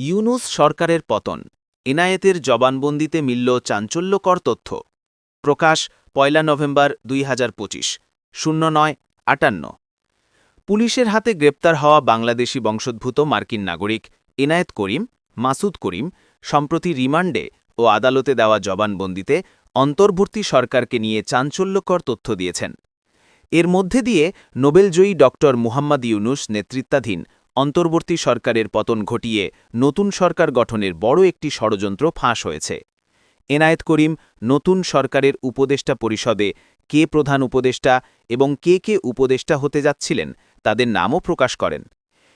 ইউনূস সরকারের পতন, এনায়েতের জবানবন্দিতে মিলল চাঞ্চল্যকর তথ্য। প্রকাশ ১ নভেম্বর ২০২৫, 09:৫৮। পুলিশের হাতে গ্রেপ্তার হওয়া বাংলাদেশি বংশোদ্ভূত মার্কিন নাগরিক এনায়েত করিম, মাসুদ করিম সম্প্রতি রিমান্ডে ও আদালতে দেওয়া জবানবন্দিতে অন্তর্বর্তী সরকারকে নিয়ে চাঞ্চল্যকর তথ্য দিয়েছেন। এর মধ্যে দিয়ে নোবেলজয়ী ড. মুহাম্মদ ইউনূস নেতৃত্বাধীন অন্তর্বর্তী সরকারের পতন ঘটিয়ে নতুন সরকার গঠনের বড় একটি ষড়যন্ত্র ফাঁস হয়েছে। এনায়েত করিম নতুন সরকারের উপদেষ্টা পরিষদে কে প্রধান উপদেষ্টা এবং কে উপদেষ্টা হতে যাচ্ছিলেন তাদের নামও প্রকাশ করেন।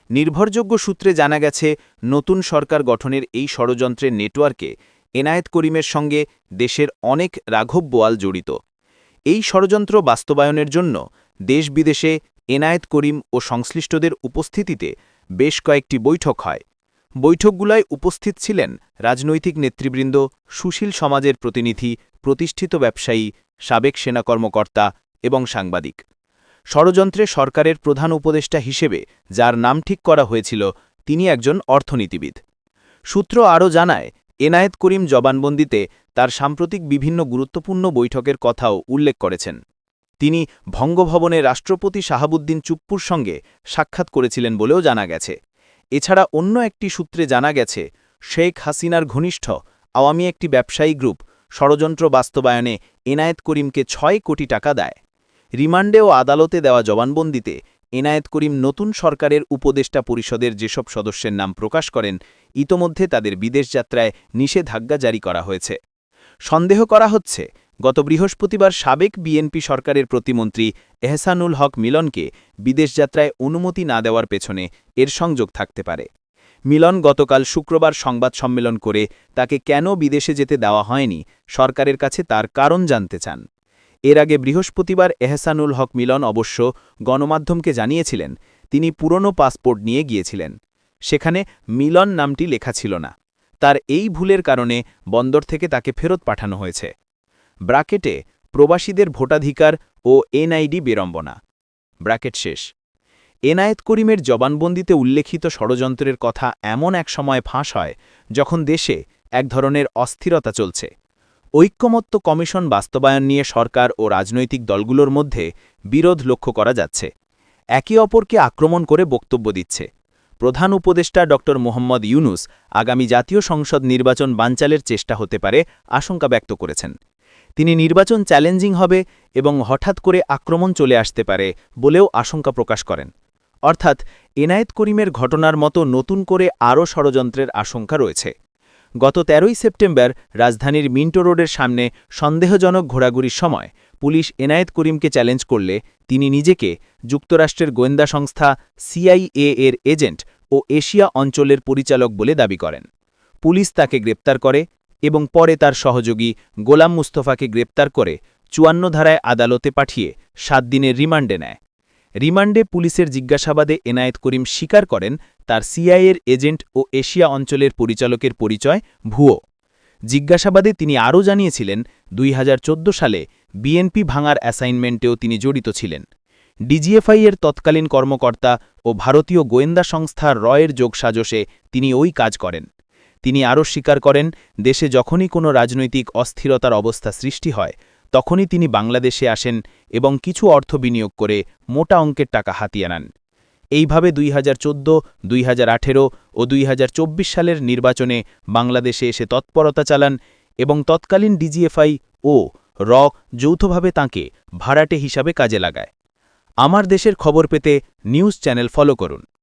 নির্ভরযোগ্য সূত্রে জানা গেছে, নতুন সরকার গঠনের এই ষড়যন্ত্রের নেটওয়ার্কে এনায়েত করিমের সঙ্গে দেশের অনেক রাঘব বোয়াল জড়িত। এই ষড়যন্ত্র বাস্তবায়নের জন্য দেশ-বিদেশে এনায়েত করিম ও সংশ্লিষ্টদের উপস্থিতিতে বেশ কয়েকটি বৈঠক হয়। বৈঠকগুলোয় উপস্থিত ছিলেন রাজনৈতিক নেতৃবৃন্দ, সুশীল সমাজের প্রতিনিধি, প্রতিষ্ঠিত ব্যবসায়ী, সাবেক সেনা কর্মকর্তা এবং সাংবাদিক। ষড়যন্ত্রে সরকারের প্রধান উপদেষ্টা হিসেবে যার নাম ঠিক করা হয়েছিল, তিনি একজন অর্থনীতিবিদ। সূত্র আরও জানায়, এনায়েত করিম জবানবন্দিতে তার সাম্প্রতিক বিভিন্ন গুরুত্বপূর্ণ বৈঠকের কথাও উল্লেখ করেছেন। তিনি বঙ্গভবনে রাষ্ট্রপতি শাহাবুদ্দিন চুপ্পুর সঙ্গে সাক্ষাৎ করেছিলেন বলেও জানা গেছে। এছাড়া অন্য একটি সূত্রে জানা গেছে, শেখ হাসিনার ঘনিষ্ঠ আওয়ামী একটি ব্যবসায়ী গ্রুপ ষড়যন্ত্র বাস্তবায়নে এনায়েত করিমকে ৬ কোটি টাকা দেয়। রিমান্ডে ও আদালতে দেওয়া জবানবন্দিতে এনায়েত করিম নতুন সরকারের উপদেষ্টা পরিষদের যেসব সদস্যের নাম প্রকাশ করেন, ইতোমধ্যে তাদের বিদেশ যাত্রায় নিষেধাজ্ঞা জারি করা হয়েছে। সন্দেহ করা হচ্ছে, গত বৃহস্পতিবার সাবেক বিএনপি সরকারের প্রতিমন্ত্রী এহসানুল হক মিলনকে বিদেশ যাত্রায় অনুমতি না দেওয়ার পেছনে এর সংযোগ থাকতে পারে। মিলন গতকাল শুক্রবার সংবাদ সম্মেলন করে তাকে কেন বিদেশে যেতে দেওয়া হয়নি, সরকারের কাছে তার কারণ জানতে চান। এর আগে বৃহস্পতিবার এহসানুল হক মিলন অবশ্য গণমাধ্যমকে জানিয়েছিলেন, তিনি পুরনো পাসপোর্ট নিয়ে গিয়েছিলেন। সেখানে মিলন নামটি লেখা ছিল না। তার এই ভুলের কারণে বন্দর থেকে তাকে ফেরত পাঠানো হয়েছে। ব্র্যাকেটে প্রবাসীদের ভোটাধিকার ও এনআইডি বিড়ম্বনা। ব্র্যাকেট শেষ। এনায়েত করিমের জবানবন্দিতে উল্লেখিত ষড়যন্ত্রের কথা এমন এক সময় ফাঁস হয়, যখন দেশে এক ধরনের অস্থিরতা চলছে। ঐক্যমত্য কমিশন বাস্তবায়ন নিয়ে সরকার ও রাজনৈতিক দলগুলোর মধ্যে বিরোধ লক্ষ্য করা যাচ্ছে। একে অপরকে আক্রমণ করে বক্তব্য দিচ্ছে। প্রধান উপদেষ্টা ড. মুহাম্মদ ইউনূস আগামী জাতীয় সংসদ নির্বাচন বানচালের চেষ্টা হতে পারে আশঙ্কা ব্যক্ত করেছেন। তিনি নির্বাচন চ্যালেঞ্জিং হবে এবং হঠাৎ করে আক্রমণ চলে আসতে পারে বলেও আশঙ্কা প্রকাশ করেন। অর্থাৎ এনায়েত করিমের ঘটনার মতো নতুন করে আরও ষড়যন্ত্রের আশঙ্কা রয়েছে। গত ১৩ই সেপ্টেম্বর রাজধানীর মিন্টো রোডের সামনে সন্দেহজনক ঘোরাঘুরির সময় পুলিশ এনায়েত করিমকে চ্যালেঞ্জ করলে তিনি নিজেকে যুক্তরাষ্ট্রের গোয়েন্দা সংস্থা CIA এর এজেন্ট ও এশিয়া অঞ্চলের পরিচালক বলে দাবি করেন। পুলিশ তাকে গ্রেপ্তার করে এবং পরে তার সহযোগী গোলাম মুস্তফাকে গ্রেপ্তার করে ৫৪ ধারায় আদালতে পাঠিয়ে ৭ দিনের রিমান্ডে নেয়। রিমান্ডে পুলিশের জিজ্ঞাসাবাদে এনায়েত করিম স্বীকার করেন, তার CIA-এর এজেন্ট ও এশিয়া অঞ্চলের পরিচালকের পরিচয় ভুয়ো। জিজ্ঞাসাবাদে তিনি আরও জানিয়েছিলেন, ২০১৪ সালে বিএনপি ভাঙার অ্যাসাইনমেন্টেও তিনি জড়িত ছিলেন। DGFI-এর তৎকালীন কর্মকর্তা ও ভারতীয় গোয়েন্দা সংস্থা রয়ের যোগসাজশে তিনি ওই কাজ করেন। তিনি আরও স্বীকার করেন, দেশে যখনই কোনো রাজনৈতিক অস্থিরতার অবস্থা সৃষ্টি হয়, তখনই তিনি বাংলাদেশে আসেন এবং কিছু অর্থ বিনিয়োগ করে মোটা অঙ্কের টাকা হাতিয়ে নেন। এইভাবে ২০১৪, ২০১৮ ও ২০২৪ সালের নির্বাচনে বাংলাদেশে এসে তৎপরতা চালান এবং তৎকালীন DGFI ও র যৌথভাবে তাঁকে ভাড়াটে হিসাবে কাজে লাগায়। আমার দেশের খবর পেতে নিউজ চ্যানেল ফলো করুন।